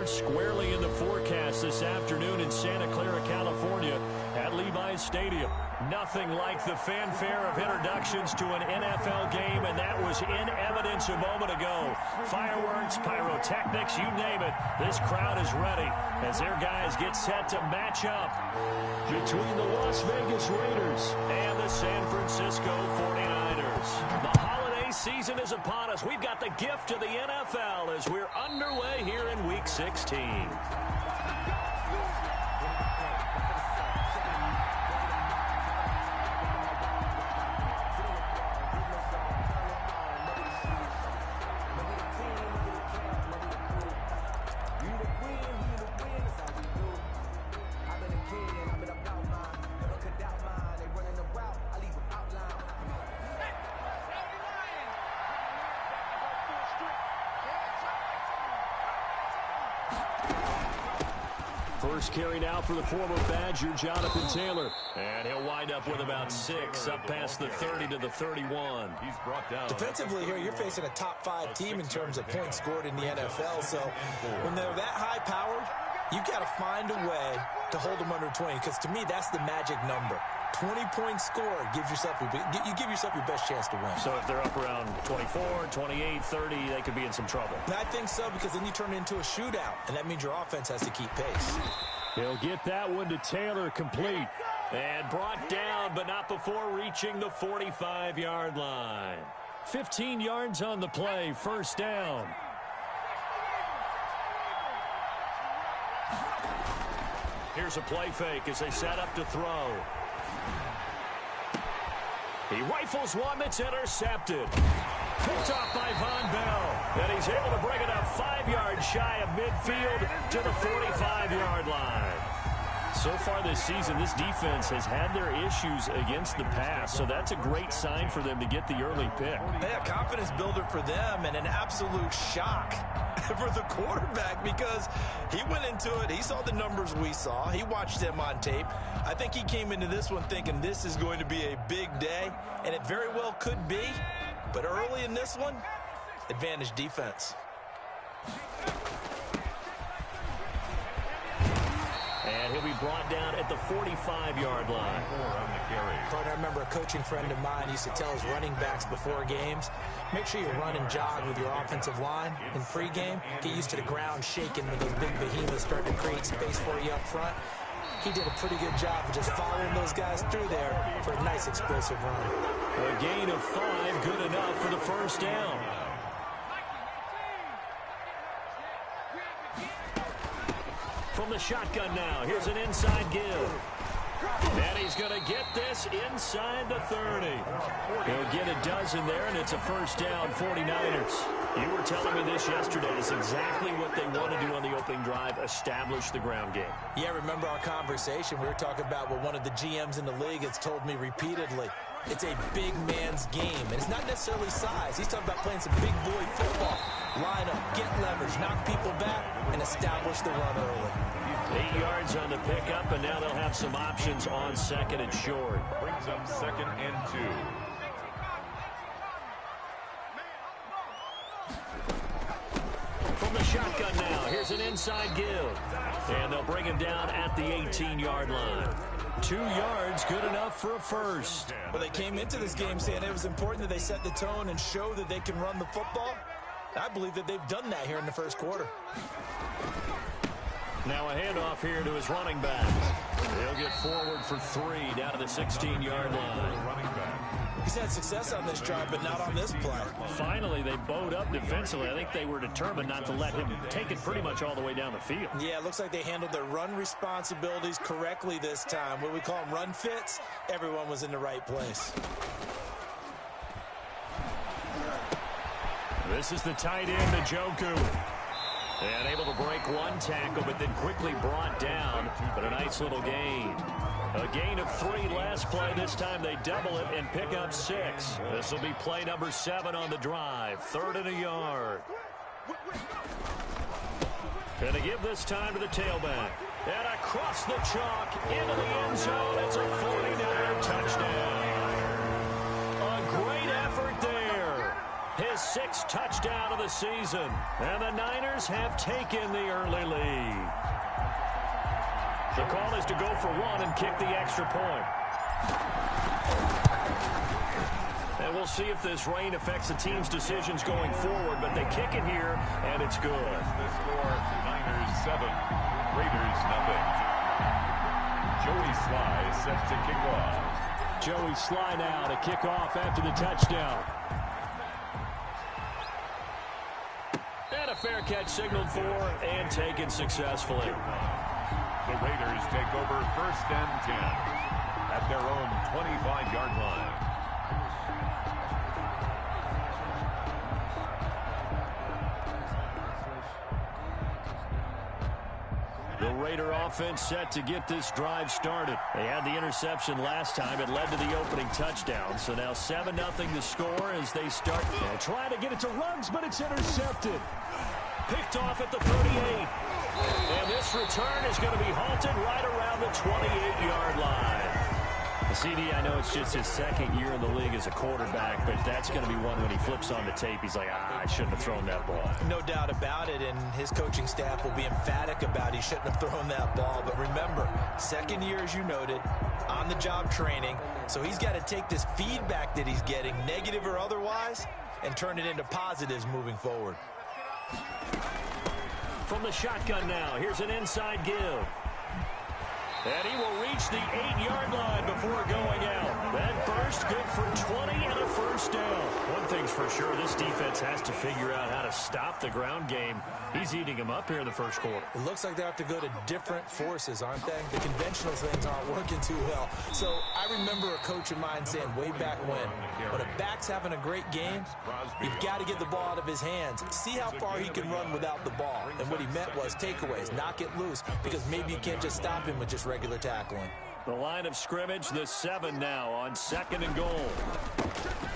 weather squarely in the forecast this afternoon in Santa Clara, California at Levi's Stadium. Nothing like the fanfare of introductions to an NFL game, and that was in evidence a moment ago. Fireworks, pyrotechnics, you name it. This crowd is ready as their guys get set to match up between the Las Vegas Raiders and the San Francisco 49ers. The holiday season is upon us. We've got the gift of the NFL as we're underway here in Week 16. First carry now for the former Badger, Jonathan Taylor. And he'll wind up with about 6, up past the 30 to the 31. He's brought down. Defensively here, you're facing a top 5 team in terms of points scored in the NFL. So when they're that high powered, you got to find a way to hold them under 20. Because to me, that's the magic number. 20 points scored gives yourself you give yourself your best chance to win. So if they're up around 24, 28, 30, they could be in some trouble. And I think so, because then you turn it into a shootout, and that means your offense has to keep pace. He'll get that one to Taylor, complete. And brought down, but not before reaching the 45-yard line. 15 yards on the play, first down. Here's a play fake as they set up to throw. He rifles one that's intercepted. Picked off by Von Bell. And he's able to bring it up 5 yards shy of midfield to the 45-yard line. So far this season, this defense has had their issues against the pass, so that's a great sign for them to get the early pick. Yeah, confidence builder for them, and an absolute shock for the quarterback, because he went into it, he saw the numbers we saw, he watched them on tape. I think he came into this one thinking this is going to be a big day, and it very well could be, but early in this one, advantage defense. And he'll be brought down at the 45-yard line. I remember a coaching friend of mine used to tell his running backs before games, make sure you run and jog with your offensive line in pregame. Get used to the ground shaking when those big behemoths start to create space for you up front. He did a pretty good job of just following those guys through there for a nice explosive run. A gain of 5, good enough for the first down. From the shotgun now, here's an inside give. And he's going to get this inside the 30. He'll get a dozen there, and it's a first down, 49ers. You were telling me this yesterday. It's exactly what they want to do on the opening drive, establish the ground game. Yeah, remember our conversation. We were talking about what one of the GMs in the league has told me repeatedly. It's a big man's game, and it's not necessarily size. He's talking about playing some big boy football. Line up, get leverage, knock people back, and establish the run early. 8 yards on the pickup, and now they'll have some options on second and short. Brings up 2nd and 2. From the shotgun now, here's an inside give. And they'll bring him down at the 18-yard line. 2 yards, good enough for a first. Well, they came into this game saying it was important that they set the tone and show that they can run the football. I believe that they've done that here in the first quarter. Now a handoff here to his running back. He'll get forward for 3 down to the 16-yard line. He's had success on this drive, but not on this play. Finally, they bowed up defensively. I think they were determined not to let him take it pretty much all the way down the field. Yeah, it looks like they handled their run responsibilities correctly this time. What we call them run fits, everyone was in the right place. This is the tight end, Njoku. And able to break one tackle, but then quickly brought down. But a nice little gain. A gain of 3 last play. This time they double it and pick up 6. This will be play number 7 on the drive. 3rd and a yard. And they give this time to the tailback. And across the chalk into the end zone. It's a 49er touchdown. A great effort there. His his 6th touchdown of the season. And the Niners have taken the early lead. The call is to go for one and kick the extra point. And we'll see if this rain affects the team's decisions going forward, but they kick it here, and it's good. The score, Niners 7, Raiders nothing. Joey Sly set to kick off. Joey Sly now to kick off after the touchdown. And a fair catch signaled for and taken successfully. The Raiders take over 1st and 10 at their own 25-yard line. The Raider offense set to get this drive started. They had the interception last time. It led to the opening touchdown. So now 7-0 the score as they start. They'll try to get it to Ruggs, but it's intercepted. Picked off at the 38. And this return is going to be halted right around the 28-yard line. CD, I know it's just his 2nd year in the league as a quarterback, but that's going to be one when he flips on the tape. He's like, I shouldn't have thrown that ball. No doubt about it, and his coaching staff will be emphatic about he shouldn't have thrown that ball. But remember, 2nd year, as you noted, on-the-job training, so he's got to take this feedback that he's getting, negative or otherwise, and turn it into positives moving forward. From the shotgun now, here's an inside give. And he will reach the 8-yard line before going out. That burst good for 20 and a first down. One thing's for sure, this defense has to figure out how to stop the ground game. He's eating him up here in the first quarter. It looks like they have to go to different forces, aren't they? The conventional things aren't working too well. So I remember a coach of mine saying way back when a back's having a great game, you've got to get the ball out of his hands. See how far he can run without the ball. And what he meant was takeaways, knock it loose, because maybe you can't just stop him with just regular tackling. The line of scrimmage, the 7 now on 2nd and goal.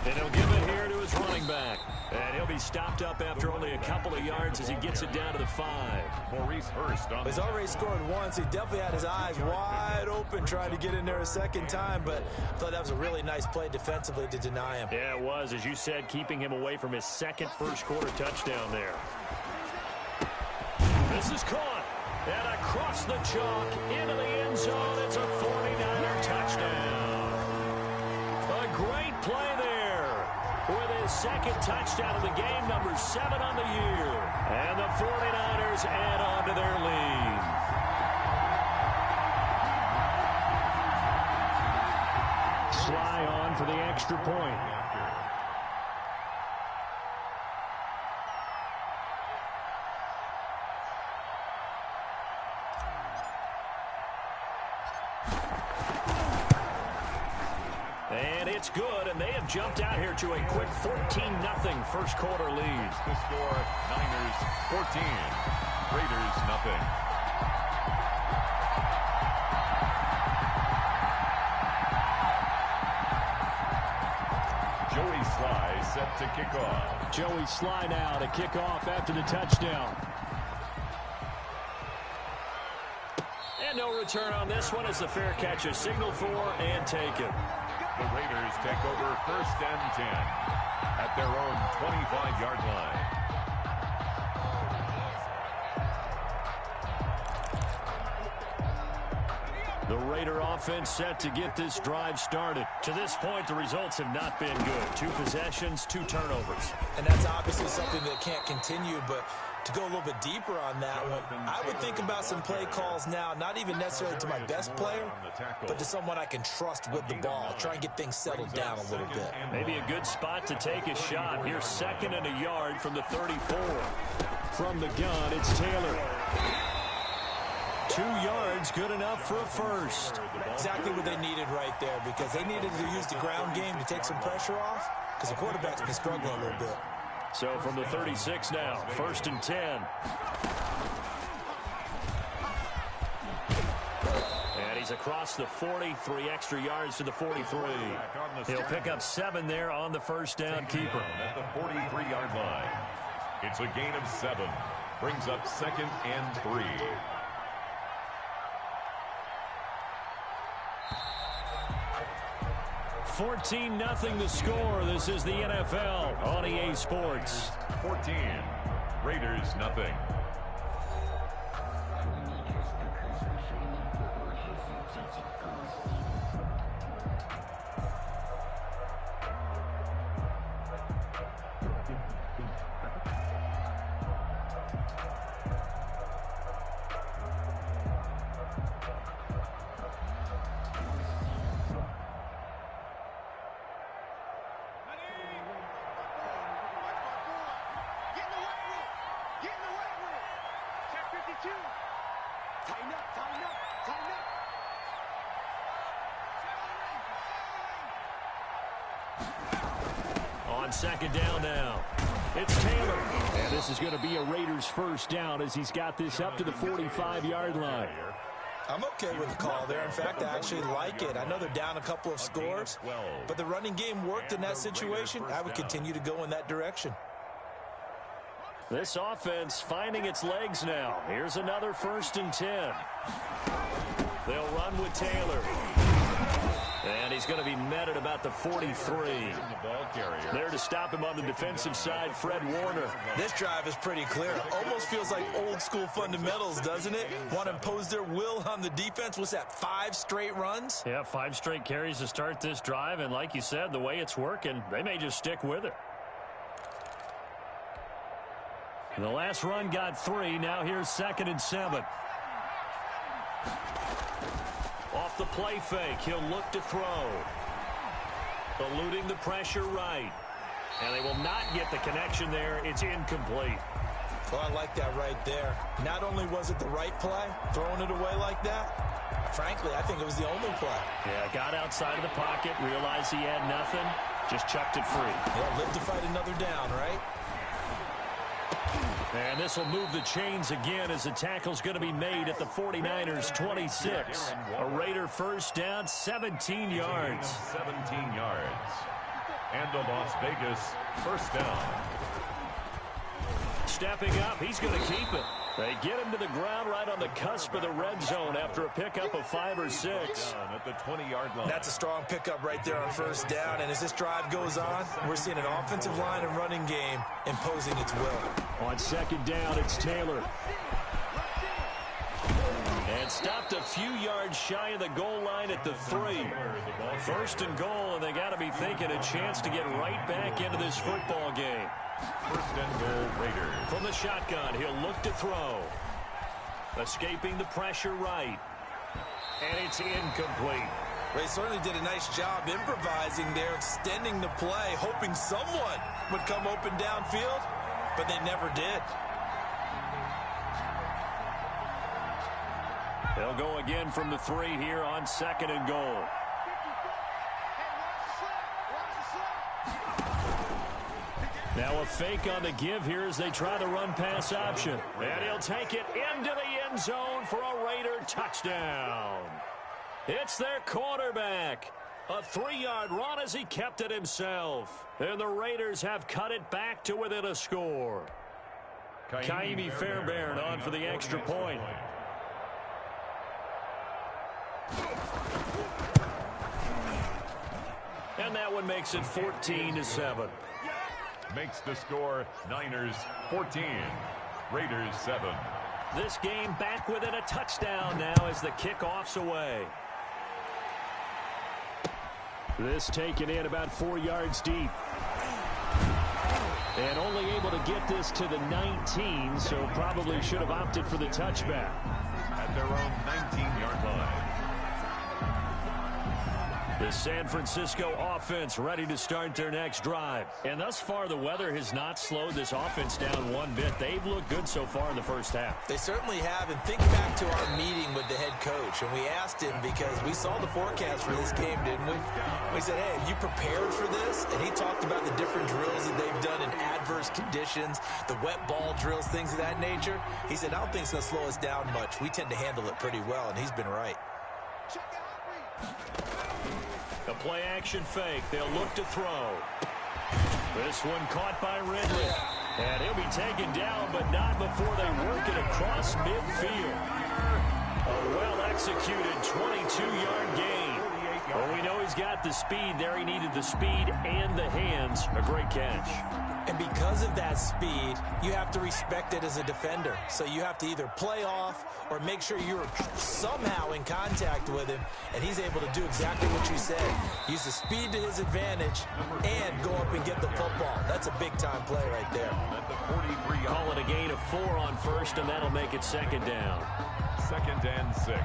And he'll give it here to his running back. And he'll be stopped up after only a couple of yards as he gets it down to the 5. Maurice Hurst on. He's already scored once. He definitely had his eyes wide open trying to get in there a 2nd time, but I thought that was a really nice play defensively to deny him. Yeah, it was, as you said, keeping him away from his 2nd first-quarter touchdown there. This is caught. And across the chalk, into the end zone, it's a 49er touchdown. A great play there with his 2nd touchdown of the game, number 7 on the year. And the 49ers add on to their lead. Sly on for the extra point. It's good, and they have jumped out here to a quick 14-0 first quarter lead. The score, Niners 14, Raiders nothing. Joey Sly set to kick off. Joey Sly now to kick off after the touchdown. And no return on this one as the fair catch is signaled for and taken. The Raiders take over 1st and 10 at their own 25-yard line. The Raider offense set to get this drive started. To this point, the results have not been good. 2 possessions, 2 turnovers. And that's obviously something that can't continue, but to go a little bit deeper on that one, I would think about some play calls now, not even necessarily to my best player, but to someone I can trust with the ball. Try and get things settled down a little bit. Maybe a good spot to take a shot. Here's 2nd and a yard from the 34. From the gun, it's Taylor. 2 yards, good enough for a first. Exactly what they needed right there, because they needed to use the ground game to take some pressure off, because the quarterback's been struggling a little bit. So from the 36 now, 1st and 10. And he's across the 40, 3 extra yards to the 43. He'll pick up 7 there on the first down keeper. At the 43-yard line. It's a gain of 7. Brings up 2nd and 3. 14-0 the score. This is the NFL on EA Sports. 14. Raiders nothing. On second down now, it's Taylor. And this is going to be a Raiders first down as he's got this up to the 45-yard line. I'm okay with the call there. In fact, I actually like it. I know they're down a couple of scores, but the running game worked in that situation. I would continue to go in that direction. This offense finding its legs now. Here's another 1st and 10. They'll run with Taylor. And he's going to be met at about the 43. There to stop him on the defensive side, Fred Warner. This drive is pretty clear. Almost feels like old school fundamentals, doesn't it? Want to impose their will on the defense. What's that, 5 straight runs? Yeah, 5 straight carries to start this drive. And like you said, the way it's working, they may just stick with it. The last run got 3. Now here's 2nd and 7. Off the play fake, he'll look to throw. Eluding the pressure right. And they will not get the connection there. It's incomplete. Well, I like that right there. Not only was it the right play, throwing it away like that, frankly, I think it was the only play. Yeah, got outside of the pocket, realized he had nothing, just chucked it free. Yeah, live to fight another down, right? And this will move the chains again as the tackle's going to be made at the 49ers 26. A Raider first down, 17 yards. 17 yards. And a Las Vegas first down. Stepping up, he's going to keep it. They get him to the ground right on the cusp of the red zone after a pickup of 5 or 6. At the 20-yard line. That's a strong pickup right there on first down. And as this drive goes on, we're seeing an offensive line and running game imposing its will. On second down, it's Taylor. And stopped a few yards shy of the goal line at the 3. 1st and goal, and they got to be thinking a chance to get right back into this football game. 1st and goal, Raiders. From the shotgun, he'll look to throw. Escaping the pressure right. And it's incomplete. They certainly did a nice job improvising there, extending the play, hoping someone would come open downfield, but they never did. They'll go again from the 3 here on 2nd and goal. Now a fake on the give here as they try the run-pass option. And he'll take it into the end zone for a Raider touchdown. It's their quarterback. A 3-yard run as he kept it himself. And the Raiders have cut it back to within a score. Ka'imi Fairbairn on for the extra point. And that one makes it 14-7. Makes the score Niners 14, Raiders 7. This game back within a touchdown now as the kickoff's away. This taken in about 4 yards deep. And only able to get this to the 19, so probably should have opted for the touchback. At their own 19-yard line. The San Francisco offense ready to start their next drive. And thus far, the weather has not slowed this offense down one bit. They've looked good so far in the first half. They certainly have. And think back to our meeting with the head coach. And we asked him because we saw the forecast for this game, didn't we? We said, hey, have you prepared for this? And he talked about the different drills that they've done in adverse conditions, the wet ball drills, things of that nature. He said, I don't think it's going to slow us down much. We tend to handle it pretty well, and he's been right. A play-action fake. They'll look to throw. This one caught by Ridley. And he'll be taken down, but not before they work it across midfield. A well-executed 22-yard gain. Well, we know he's got the speed there. He needed the speed and the hands. A great catch. And because of that speed, you have to respect it as a defender. So you have to either play off or make sure you're somehow in contact with him, and he's able to do exactly what you said. Use the speed to his advantage and go up and get the football. That's a big-time play right there. At the 43. Call it a gain of 4 on first, and that'll make it second down. 2nd and 6.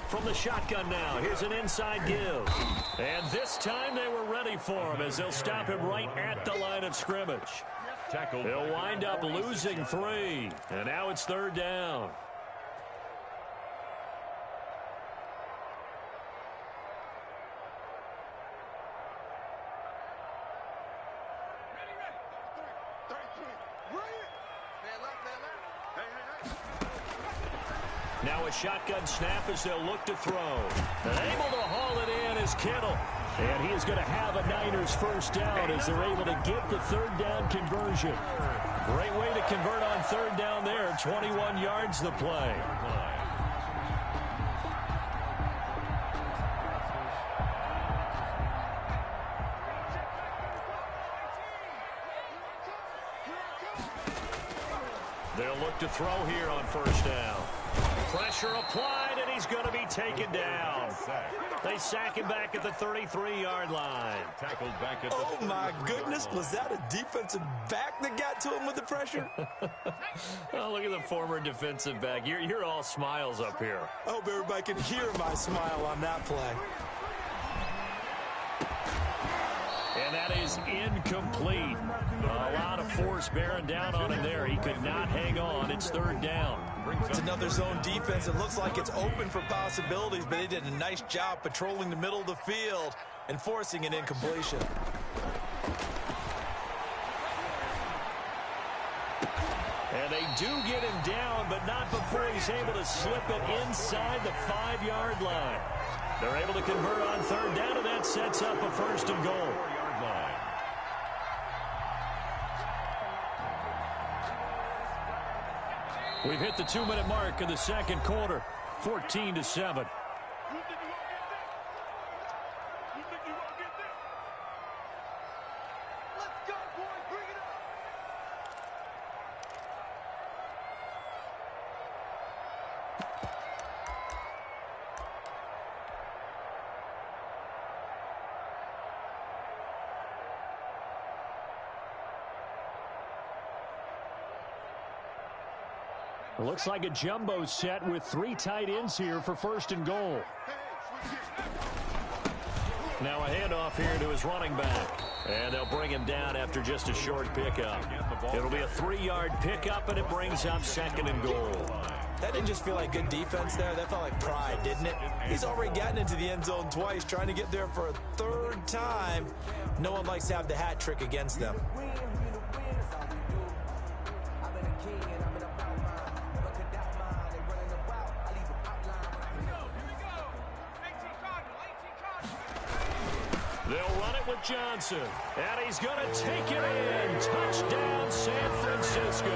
From the shotgun now, here's an inside give. And this time they were ready for him as they'll stop him right at the line of scrimmage. Tackled. He'll wind up losing 3. And now it's 3rd down. Now a shotgun snap as they'll look to throw. And able to haul it in is Kittle. And he is going to have a Niners first down as they're able to get the 3rd down conversion. Great way to convert on 3rd down there. 21 yards the play. They'll look to throw here on 1st down. Pressure applied, and he's going to be taken down. They sack him back at the 33-yard line. Tackled back at the Oh, my goodness. Was that a defensive back that got to him with the pressure? Oh, look at the former defensive back. You're all smiles up here. I hope everybody can hear my smile on that play. And that is incomplete. A lot of force bearing down on him there. He could not hang on. It's 3rd down. It's another zone defense. It looks like it's open for possibilities, but they did a nice job patrolling the middle of the field and forcing an incompletion. And they do get him down, but not before he's able to slip it inside the 5-yard line. They're able to convert on 3rd down, and that sets up a 1st and goal. 4-yard line. We've hit the 2-minute mark in the 2nd quarter, 14-7. It looks like a jumbo set with 3 tight ends here for 1st and goal. Now a handoff here to his running back. And they'll bring him down after just a short pickup. It'll be a 3-yard pickup, and it brings up 2nd and goal. That didn't just feel like good defense there. That felt like pride, didn't it? He's already gotten into the end zone twice, trying to get there for a 3rd time. No one likes to have the hat trick against them. They'll run it with Johnson, and he's going to take it in. Touchdown, San Francisco.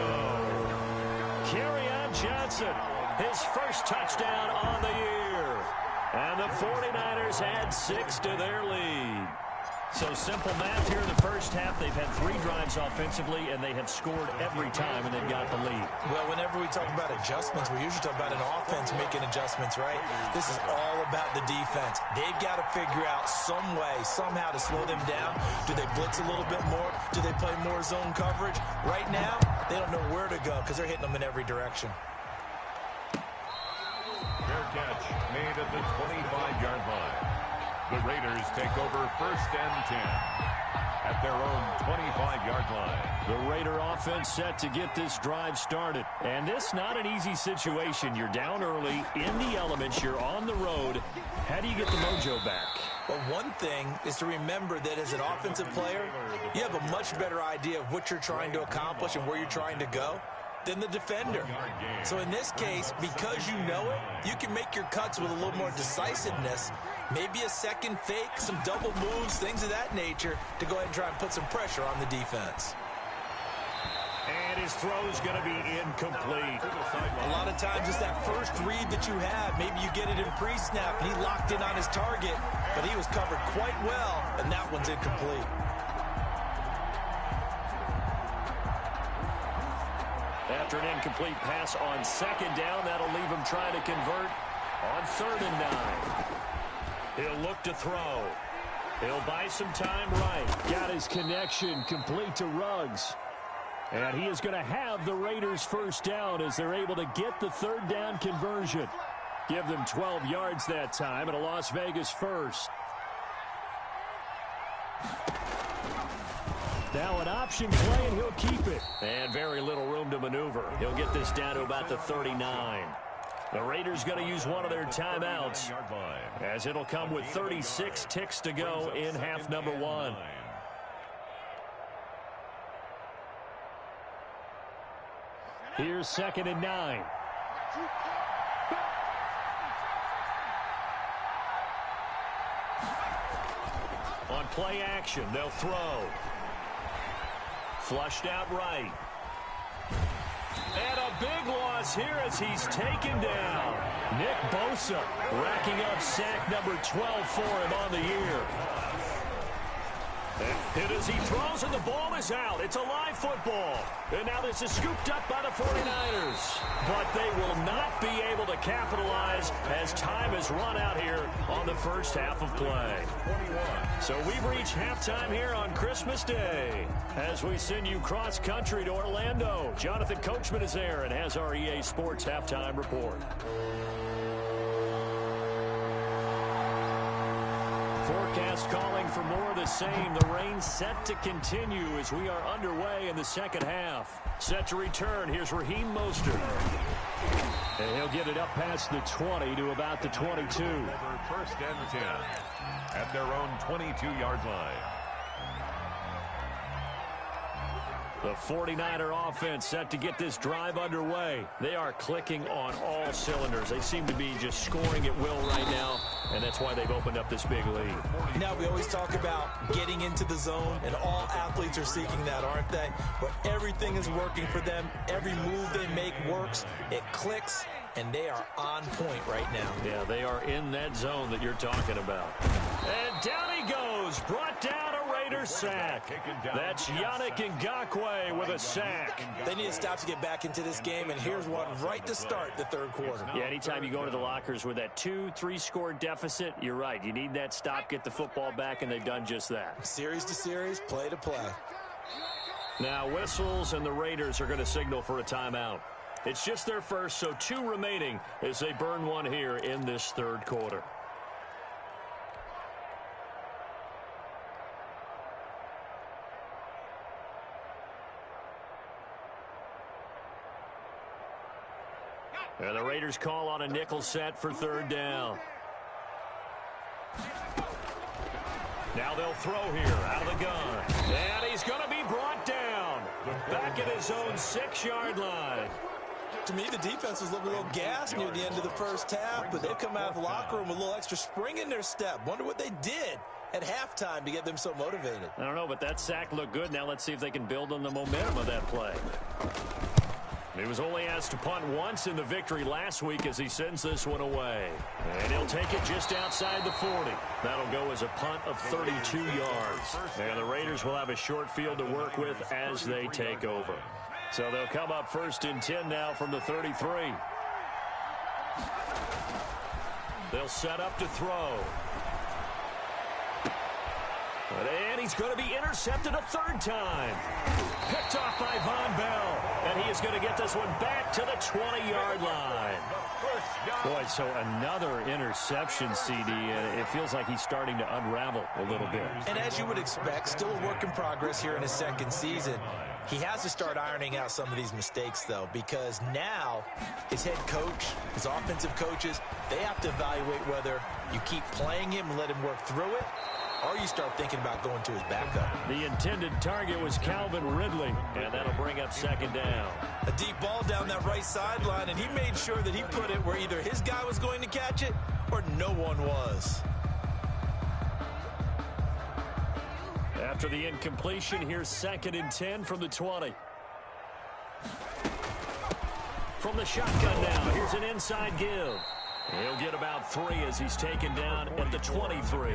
Kerryon Johnson, his first touchdown on the year. And the 49ers add 6 to their lead. So simple math here in the first half. They've had 3 drives offensively, and they have scored every time, and they've got the lead. Well, whenever we talk about adjustments, we usually talk about an offense making adjustments, right? This is all about the defense. They've got to figure out some way, somehow to slow them down. Do they blitz a little bit more? Do they play more zone coverage? Right now, they don't know where to go because they're hitting them in every direction. Fair catch made at the 25-yard line. The Raiders take over 1st and 10 at their own 25-yard line. The Raider offense set to get this drive started. And this not an easy situation. You're down early, in the elements, you're on the road. How do you get the mojo back? Well, one thing is to remember that as an offensive player, you have a much better idea of what you're trying to accomplish and where you're trying to go than the defender. So in this case, because you know it, you can make your cuts with a little more decisiveness, maybe a second fake, some double moves, things of that nature, to go ahead and try and put some pressure on the defense. And his throw is going to be incomplete. A lot of times it's that first read that you have. Maybe you get it in pre-snap, and he locked in on his target, but he was covered quite well, and that one's incomplete. After an incomplete pass on 2nd down, that'll leave him trying to convert on 3rd and 9. He'll look to throw. He'll buy some time right. Got his connection complete to Ruggs. And he is going to have the Raiders 1st down as they're able to get the 3rd down conversion. Give them 12 yards that time and a Las Vegas 1st. Now an option play, and he'll keep it. And very little room to maneuver. He'll get this down to about the 39. The Raiders going to use one of their timeouts, as it'll come with 36 ticks to go in half number 1. Here's 2nd and 9. On play action, they'll throw. Flushed out right. And a big loss here as he's taken down. Nick Bosa racking up sack number 12 for him on the year. Hit as he throws, and the ball is out. It's a live football. And now this is scooped up by the 49ers. But they will not be able to capitalize as time has run out here on the first half of play. So we've reached halftime here on Christmas Day as we send you cross-country to Orlando. Jonathan Coachman is there and has our EA Sports halftime report. Forecast calling for more of the same. The rain set to continue as we are underway in the second half. Set to return. Here's Raheem Mostert. And he'll get it up past the 20 to about the 22. 1st and 10 at their own 22-yard line. The 49er offense set to get this drive underway. They are clicking on all cylinders. They seem to be just scoring at will right now, and that's why they've opened up this big lead. Now, we always talk about getting into the zone, and all athletes are seeking that, aren't they? Where everything is working for them. Every move they make works. It clicks, and they are on point right now. Yeah, they are in that zone that you're talking about. And down he goes. Brought down a Raider sack. That's Yannick Ngakoue with a sack. They need to stop to get back into this game, and here's one right to start the 3rd quarter. Yeah, anytime you go to the lockers with that 2-3 score deficit, you're right. You need that stop, get the football back, and they've done just that. Series to series, play to play. Now whistles, and the Raiders are going to signal for a timeout. It's just their first, so 2 remaining as they burn one here in this 3rd quarter. And the Raiders call on a nickel set for 3rd down. Now they'll throw here out of the gun. And he's going to be brought down. Back at his own 6-yard line. To me, the defense was looking a little gassed near the end of the first half, but they've come out of the locker room with a little extra spring in their step. Wonder what they did at halftime to get them so motivated. I don't know, but that sack looked good. Now let's see if they can build on the momentum of that play. He was only asked to punt once in the victory last week as he sends this one away. And he'll take it just outside the 40. That'll go as a punt of 32 yards. And the Raiders will have a short field to work with as they take over. So they'll come up 1st and 10 now from the 33. They'll set up to throw. And he's going to be intercepted a third time. Picked off by Von Bell. And he is going to get this one back to the 20-yard line. Boy, so another interception, CD. It feels like he's starting to unravel a little bit. And as you would expect, still a work in progress here in his second season. He has to start ironing out some of these mistakes, though, because now his head coach, his offensive coaches, they have to evaluate whether you keep playing him and let him work through it, or you start thinking about going to his backup. The intended target was Calvin Ridley, and that'll bring up second down. A deep ball down that right sideline, and he made sure that he put it where either his guy was going to catch it or no one was. After the incompletion, here's 2nd and 10 from the 20. From the shotgun now, here's an inside give. He'll get about 3 as he's taken down at the 23.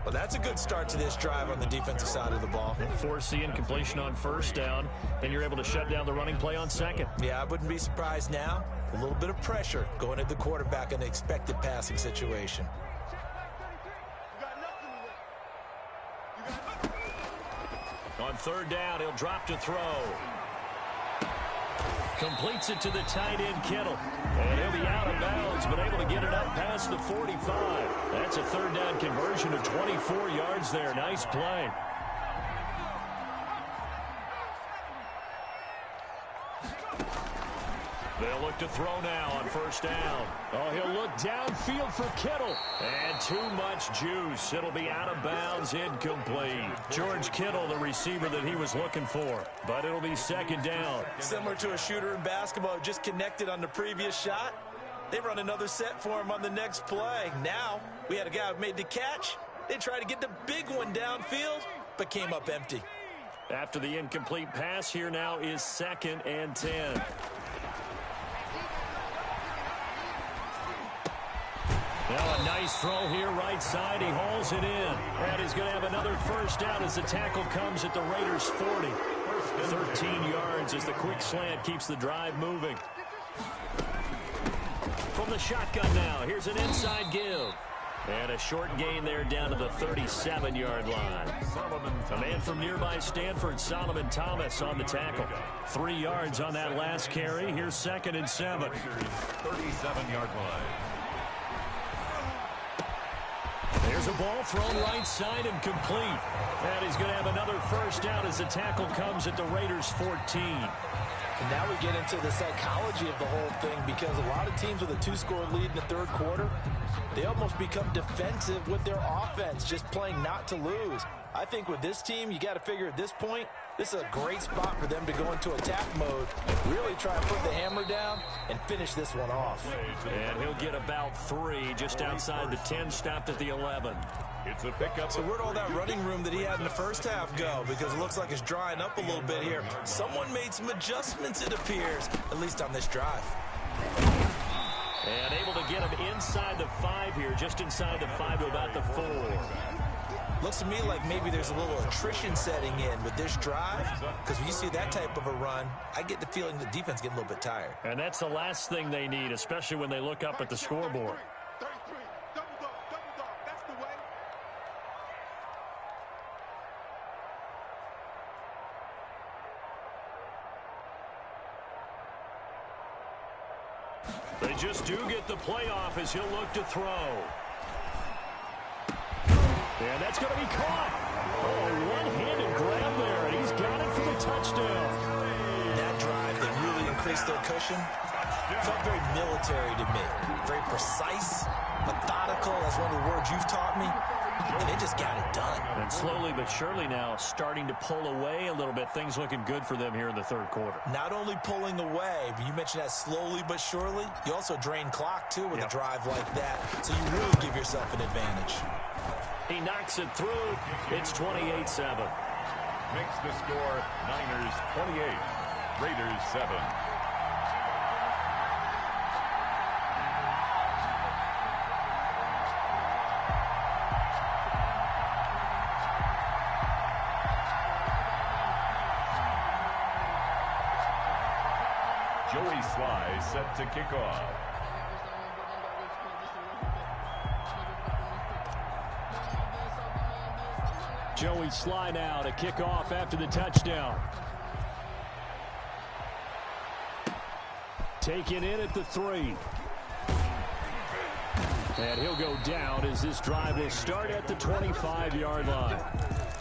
Well, that's a good start to this drive on the defensive side of the ball. Force the incompletion on first down, then you're able to shut down the running play on second. Yeah, I wouldn't be surprised now. A little bit of pressure going at the quarterback in an expected passing situation. On third down, he'll drop to throw. Completes it to the tight end, Kittle. And he'll be out of bounds, but able to get it up past the 45. That's a third down conversion of 24 yards there. Nice play. They'll look to throw now on first down. Oh, he'll look downfield for Kittle. And too much juice. It'll be out of bounds, incomplete. George Kittle, the receiver that he was looking for. But it'll be second down. Similar to a shooter in basketball who just connected on the previous shot. They run another set for him on the next play. Now, we had a guy who made the catch. They tried to get the big one downfield, but came up empty. After the incomplete pass, here now is 2nd and 10. Now a nice throw here, right side. He hauls it in. And he's going to have another first down as the tackle comes at the Raiders' 40. 13 yards as the quick slant keeps the drive moving. From the shotgun now, here's an inside give. And a short gain there down to the 37-yard line. A man from nearby Stanford, Solomon Thomas, on the tackle. 3 yards on that last carry. Here's 2nd and 7. 37-yard line. There's a ball thrown right side and complete. And he's going to have another first down as the tackle comes at the Raiders' 14. And now we get into the psychology of the whole thing, because a lot of teams with a 2-score lead in the third quarter, they almost become defensive with their offense, just playing not to lose. I think with this team, you got to figure at this point, this is a great spot for them to go into attack mode, really try and put the hammer down and finish this one off. And he'll get about 3 just outside the 10, stopped at the 11. It's a pickup. So where'd all that running room that he had in the first half go? Because it looks like it's drying up a little bit here. Someone made some adjustments, it appears, at least on this drive. And able to get him inside the 5 here, just inside the 5 to about the 4. Looks to me like maybe there's a little attrition setting in with this drive, because when you see that type of a run, I get the feeling the defense getting a little bit tired. And that's the last thing they need, especially when they look up at the scoreboard. They just do get the playoff as he'll look to throw. And that's going to be caught. Oh, one-handed grab there, and he's got it for the touchdown. That drive that really increased their cushion felt very military to me. Very precise, methodical, that's one of the words you've taught me. And they just got it done. And slowly but surely now starting to pull away a little bit. Things looking good for them here in the third quarter. Not only pulling away, but you mentioned that slowly but surely. You also drain clock, too, with a drive like that. So you really give yourself an advantage. He knocks it through. It's 28-7. Makes the score Niners 28, Raiders 7. Joey Sly set to kick off. Joey Slye now to kick off after the touchdown. Taken in at the 3. And he'll go down as this drive will start at the 25-yard line.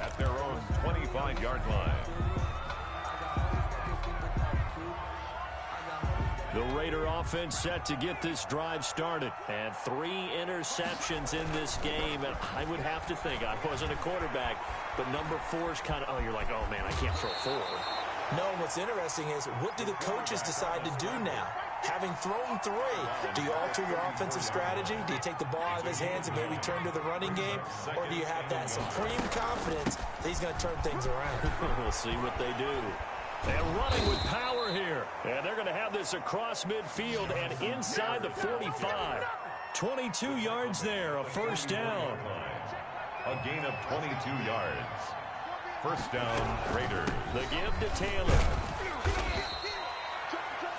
At their own 25-yard line. The Raider offense set to get this drive started. And 3 interceptions in this game. And I would have to think, I wasn't a quarterback, but number 4 is kind of, oh, you're like, oh, man, I can't throw 4. No, what's interesting is, what do the coaches decide to do now? Having thrown 3, do you alter your offensive strategy? Do you take the ball out of his hands and maybe turn to the running game? Or do you have that supreme confidence that he's going to turn things around? We'll see what they do. And running with power here. And they're going to have this across midfield and inside the 45. 22 yards there, a first down. A gain of 22 yards. First down, Raiders. The give to Taylor.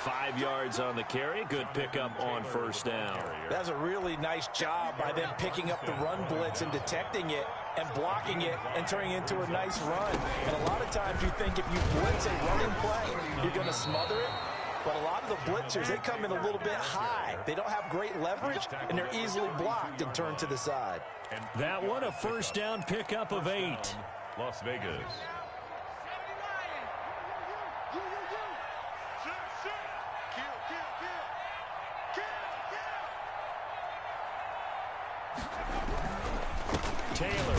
5 yards on the carry. Good pickup on first down. That's a really nice job by them picking up the run blitz and detecting it and blocking it and turning it into a nice run. And a lot of times you think if you blitz a running play, you're going to smother it. But a lot of the blitzers, they come in a little bit high. They don't have great leverage, and they're easily blocked and turned to the side. That one, a first down pickup of 8. Las Vegas. Taylor.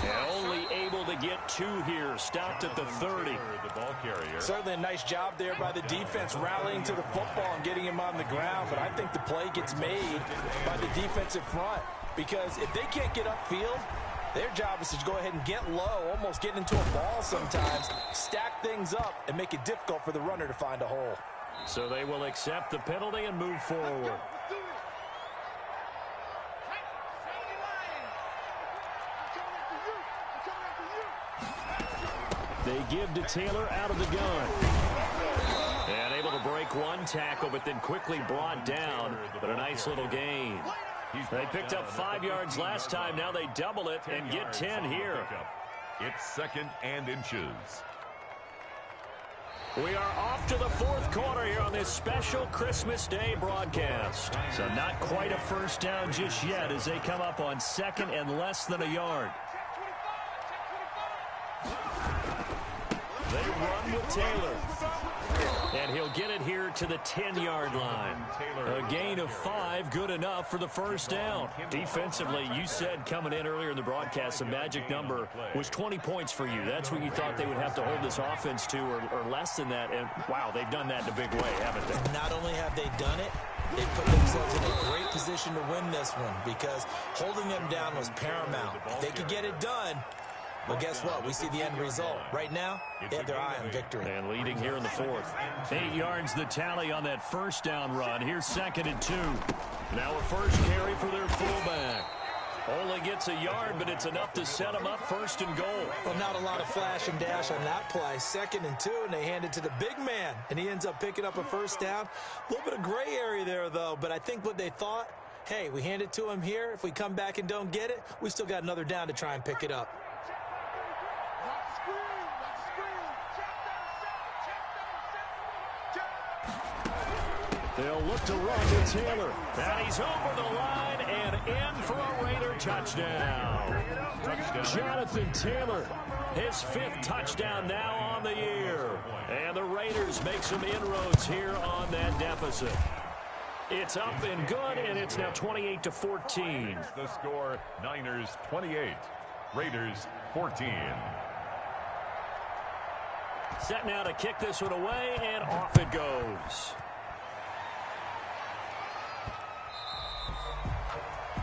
And only able to get 2 here. Stopped at the 30. The ball carrier. Certainly a nice job there by the defense rallying to the football and getting him on the ground. But I think the play gets made by the defensive front. Because if they can't get upfield, their job is to go ahead and get low, almost get into a ball sometimes, stack things up, and make it difficult for the runner to find a hole. So they will accept the penalty and move forward. They give to Taylor out of the gun. And able to break one tackle, but then quickly brought down. But a nice little gain. They picked up 5 yards last time. Now they double it and get 10 here. It's 2nd and inches. We are off to the 4th quarter here on this special Christmas Day broadcast. So not quite a first down just yet as they come up on 2nd and less than a yard. They run with Taylor. And he'll get it here to the 10-yard line. A gain of 5, good enough for the first down. Defensively, you said coming in earlier in the broadcast, the magic number was 20 points for you. That's what you thought they would have to hold this offense to, or less than that. And, wow, they've done that in a big way, haven't they? Not only have they done it, they put themselves in a great position to win this one because holding them down was paramount. If they could get it done, but guess what? We see the end result. Right now, they have their eye on victory. And leading here in the 4th. 8 yards the tally on that first down run. Here's 2nd and 2. Now a first carry for their fullback. Only gets a yard, but it's enough to set them up 1st and goal. Well, not a lot of flash and dash on that play. 2nd and 2, and they hand it to the big man. And he ends up picking up a first down. A little bit of gray area there, though. But I think what they thought, hey, we hand it to him here. If we come back and don't get it, we still got another down to try and pick it up. They'll look to run to Taylor. And he's over the line and in for a Raider touchdown. Jonathan Taylor, his 5th touchdown now on the year. And the Raiders make some inroads here on that deficit. It's up and good, and it's now 28-14. The score, Niners 28, Raiders 14. Set now to kick this one away, and off it goes.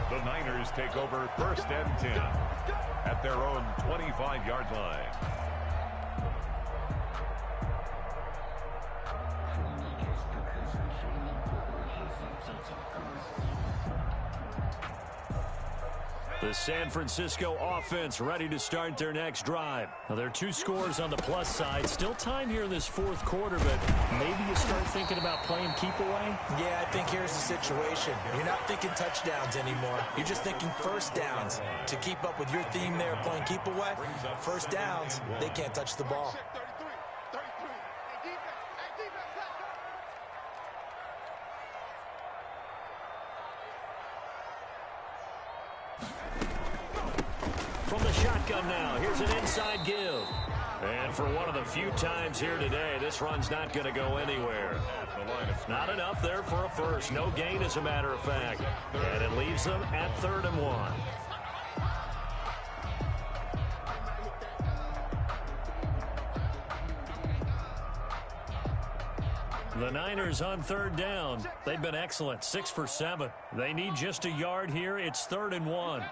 The Niners take over 1st and 10 at their own 25-yard line. The San Francisco offense ready to start their next drive. Now, there are 2 scores on the plus side. Still time here in this fourth quarter, but maybe you start thinking about playing keep away? Yeah, I think here's the situation. You're not thinking touchdowns anymore. You're just thinking first downs. To keep up with your theme there playing keep away, first downs, they can't touch the ball. From the shotgun now, here's an inside give. And for one of the few times here today, this run's not going to go anywhere. Not enough there for a first. No gain, as a matter of fact. And it leaves them at 3rd and 1. The Niners on 3rd down. They've been excellent, 6 for 7. They need just a yard here. It's 3rd and 1.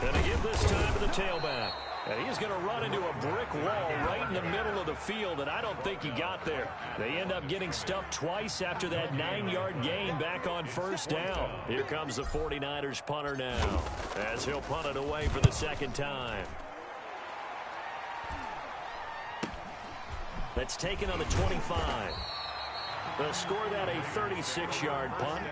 Gonna give this time to the tailback. And he's going to run into a brick wall right in the middle of the field, and I don't think he got there. They end up getting stuffed twice after that 9-yard gain back on 1st down. Here comes the 49ers punter now, as he'll punt it away for the 2nd time. That's taken on the 25. They'll score that a 36-yard punt.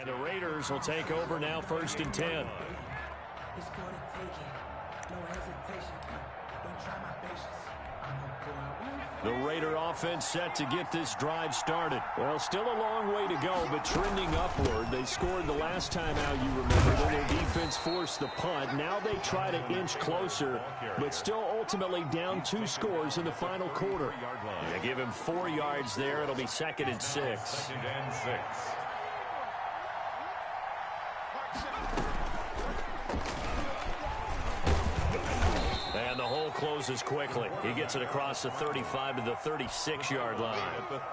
And the Raiders will take over now, 1st and 10. It's going to take it. No hesitation. Don't try my patience. The Raider offense set to get this drive started. Well, still a long way to go, but trending upward. They scored the last time out, you remember, when their defense forced the punt. Now they try to inch closer, but still ultimately down 2 scores in the final quarter. They give him 4 yards there. It'll be 2nd and 6. 2nd and 6. And the hole closes quickly. He gets it across the 35 to the 36-yard line.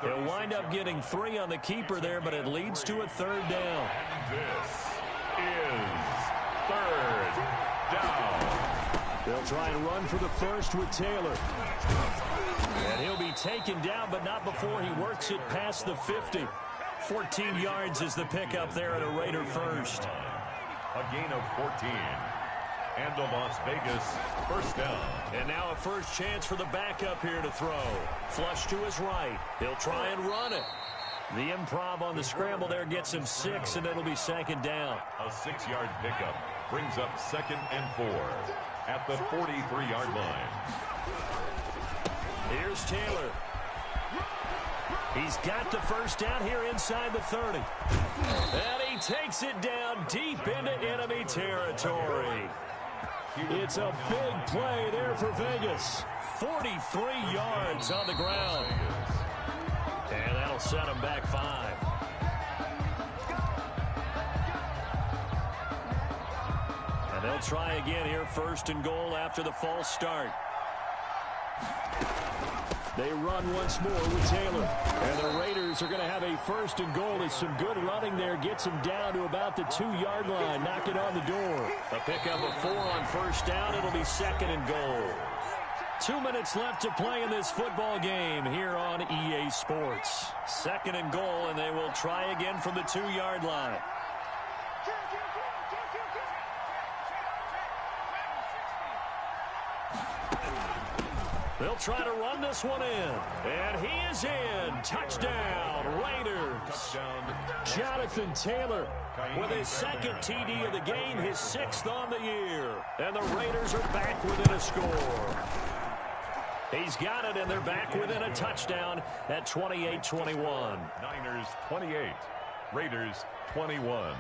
He'll wind up getting 3 on the keeper there, but it leads to a 3rd down. This is 3rd down. They'll try and run for the first with Taylor. And he'll be taken down, but not before he works it past the 50. 14 yards is the pickup there at a Raider first. A gain of 14. And the Las Vegas 1st down. And now a first chance for the backup here to throw. Flush to his right. He'll try and run it. The improv on the scramble there gets him 6, and it'll be 2nd down. A 6-yard pickup brings up 2nd and 4 at the 43-yard line. Here's Taylor. He's got the first down here inside the 30. And he takes it down deep into enemy territory. It's a big play there for Vegas. 43 yards on the ground. And that'll set him back 5. And they'll try again here, 1st and goal after the false start. They run once more with Taylor. And the Raiders are going to have a 1st and goal. As some good running there gets them down to about the 2-yard line. Knock it on the door. A pickup of 4 on 1st down. It'll be 2nd and goal. 2 minutes left to play in this football game here on EA Sports. 2nd and goal, and they will try again from the 2-yard line. They'll try to run this one in. And he is in. Touchdown, Raiders. Touchdown. Jonathan Taylor with his 2nd TD of the game, his 6th on the year. And the Raiders are back within a score. He's got it, and they're back within a touchdown at 28-21. Niners 28. Raiders 21.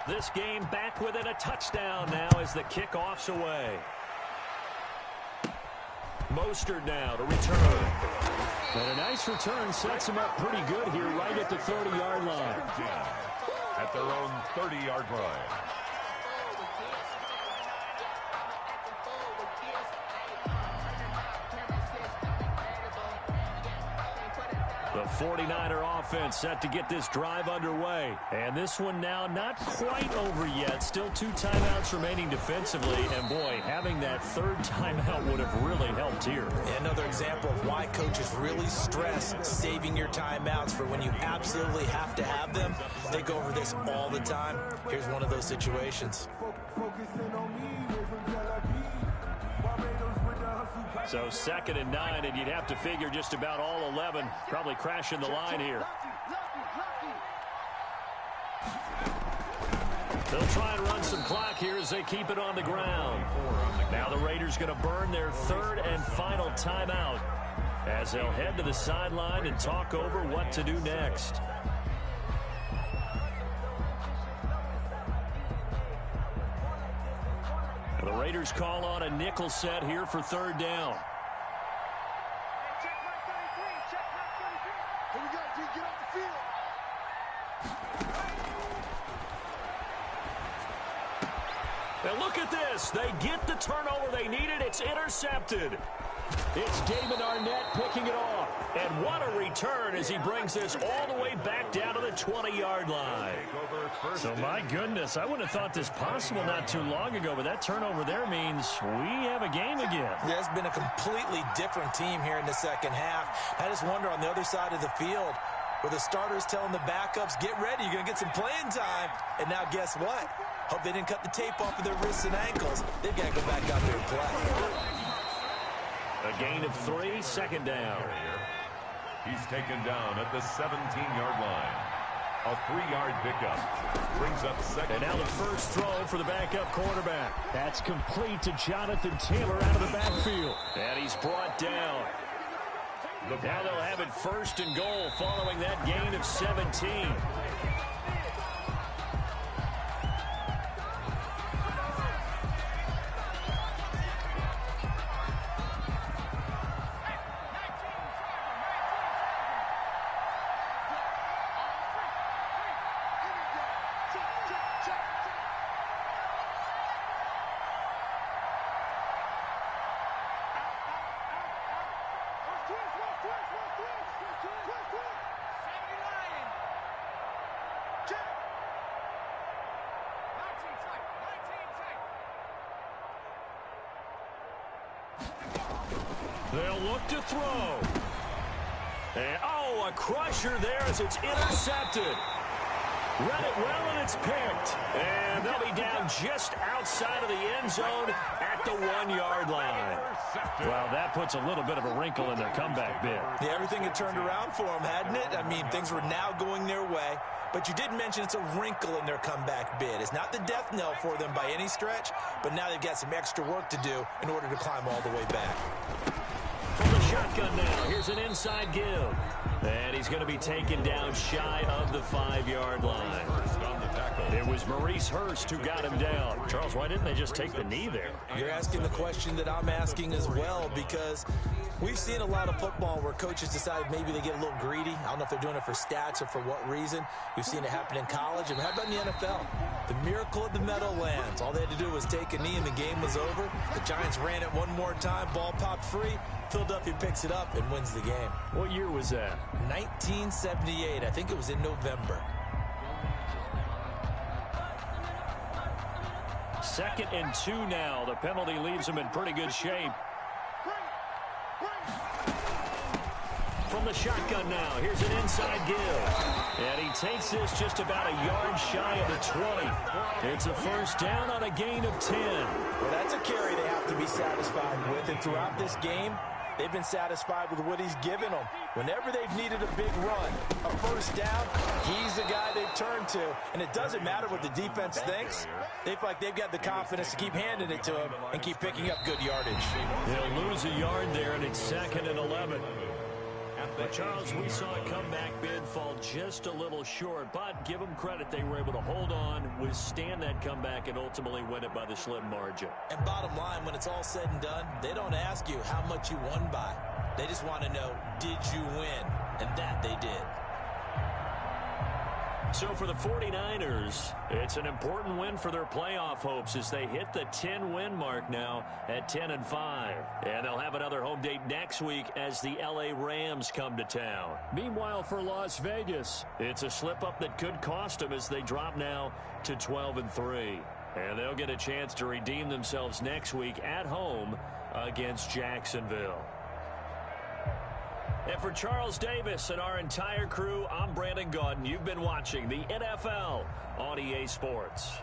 This game back within a touchdown now as the kickoff's away. Mostert now to return. And a nice return sets him up pretty good here right at the 30-yard line. At their own 30-yard line. The 49er offense set to get this drive underway. And this one now not quite over yet. Still 2 timeouts remaining defensively. And, boy, having that 3rd timeout would have really helped here. Another example of why coaches really stress saving your timeouts for when you absolutely have to have them. They go over this all the time. Here's one of those situations. So 2nd and 9, and you'd have to figure just about all 11 probably crashing the line here. They'll try and run some clock here as they keep it on the ground. Now the Raiders going to burn their 3rd and final timeout as they'll head to the sideline and talk over what to do next. The Raiders call on a nickel set here for 3rd down. Now look at this. They get the turnover they needed. It's intercepted. It's David Arnett picking it off. And what a return as he brings this all the way back down to the 20-yard line. So, my goodness, I wouldn't have thought this possible not too long ago, but that turnover there means we have a game again. Yeah, it's been a completely different team here in the 2nd half. I just wonder on the other side of the field where the starters telling the backups, get ready, you're going to get some playing time. And now guess what? Hope they didn't cut the tape off of their wrists and ankles. They've got to go back out there and play. A gain of 3, 2nd down. He's taken down at the 17-yard line. A 3-yard pickup brings up 2nd. And now the first throw for the backup quarterback. That's complete to Jonathan Taylor out of the backfield. And he's brought down. Now they'll have it 1st and goal following that gain of 17. They'll look to throw. And, oh, a crusher there as it's intercepted. Read it well, and it's picked. And they'll be down just outside of the end zone at the 1-yard line. Well, that puts a little bit of a wrinkle in their comeback bid. Yeah, everything had turned around for them, hadn't it? I mean, things were now going their way. But you did mention it's a wrinkle in their comeback bid. It's not the death knell for them by any stretch, but now they've got some extra work to do in order to climb all the way back. From the shotgun now, here's an inside give. And he's going to be taken down shy of the 5-yard line. It was Maurice Hurst who got him down. Charles, why didn't they just take the knee there? You're asking the question that I'm asking as well, because we've seen a lot of football where coaches decide maybe they get a little greedy. I don't know if they're doing it for stats or for what reason. We've seen it happen in college. And how about in the NFL? The miracle of the Meadowlands. All they had to do was take a knee and the game was over. The Giants ran it one more time. Ball popped free. Philadelphia picks it up and wins the game. What year was that? 1978. I think it was in November. 2nd and 2 now. The penalty leaves them in pretty good shape. From the shotgun now, here's an inside give. And he takes this just about a yard shy of the 20. It's a first down on a gain of 10. Well, that's a carry they have to be satisfied with. And throughout this game, they've been satisfied with what he's given them. Whenever they've needed a big run, a first down, he's the guy they've turned to. And it doesn't matter what the defense thinks. They feel like they've got the confidence to keep handing it to him and keep picking up good yardage. They'll lose a yard there, and it's 2nd and 11. But Charles, we saw a comeback bid fall just a little short, but give them credit, they were able to hold on, withstand that comeback, and ultimately win it by the slim margin. And bottom line, when it's all said and done, they don't ask you how much you won by. They just want to know, did you win? And that they did. So for the 49ers, it's an important win for their playoff hopes as they hit the 10-win mark now at 10-5. And they'll have another home date next week as the LA Rams come to town. Meanwhile, for Las Vegas, it's a slip-up that could cost them as they drop now to 12-3. And they'll get a chance to redeem themselves next week at home against Jacksonville. And for Charles Davis and our entire crew, I'm Brandon Gaudin. You've been watching the NFL on EA Sports.